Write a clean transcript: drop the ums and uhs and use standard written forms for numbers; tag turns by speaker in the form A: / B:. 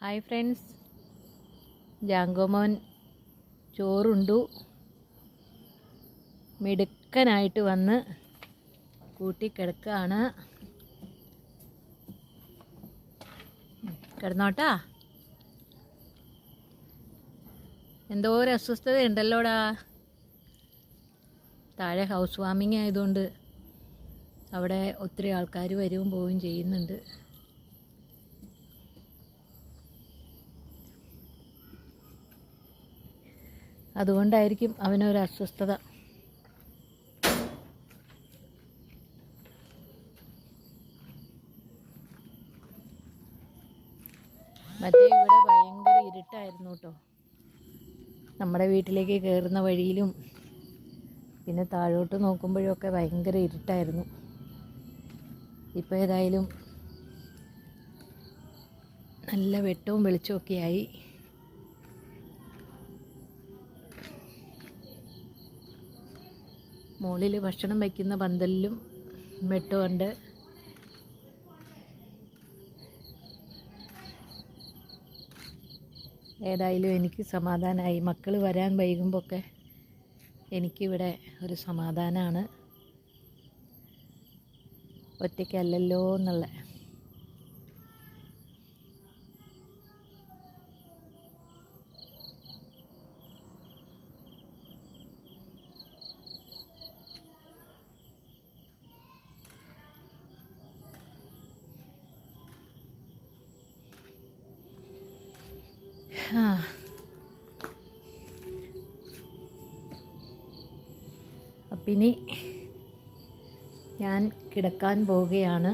A: Hi friends, ജാങ്കോമോൻ ചോറുണ്ടു. മിടുക്കനായിട്ട് വന്ന് കൂട്ടിക്കിടക്കുകയാണ്. കിടന്നോട്ടാ. എന്തോ ഒരു അസ്വസ്ഥത ഉണ്ടല്ലോടാ. താഴെ ഹൗസ് വാമിങ് ആയതുകൊണ്ട് അവിടെ ഒത്തിരി ആൾക്കാർ വരികയും പോവുകയും ചെയ്യുന്നുണ്ട്. അതുകൊണ്ടായിരിക്കും അവനൊരു അസ്വസ്ഥത. മറ്റേ ഇവിടെ ഭയങ്കര ഇരുട്ടായിരുന്നു കേട്ടോ. നമ്മുടെ വീട്ടിലേക്ക് കയറുന്ന വഴിയിലും പിന്നെ താഴോട്ട് നോക്കുമ്പോഴൊക്കെ ഭയങ്കര ഇരുട്ടായിരുന്നു. ഇപ്പോൾ ഏതായാലും നല്ല വെട്ടവും വെളിച്ചമൊക്കെ ആയി. മുകളിൽ ഭക്ഷണം വയ്ക്കുന്ന പന്തലിലും വെട്ടമുണ്ട്. ഏതായാലും എനിക്ക് സമാധാനമായി. മക്കൾ വരാൻ വൈകുമ്പോഴൊക്കെ എനിക്കിവിടെ ഒരു സമാധാനമാണ്. ഒറ്റയ്ക്കല്ലല്ലോ എന്നുള്ള. അപ്പം ഇനി ഞാൻ കിടക്കാൻ പോവുകയാണ്.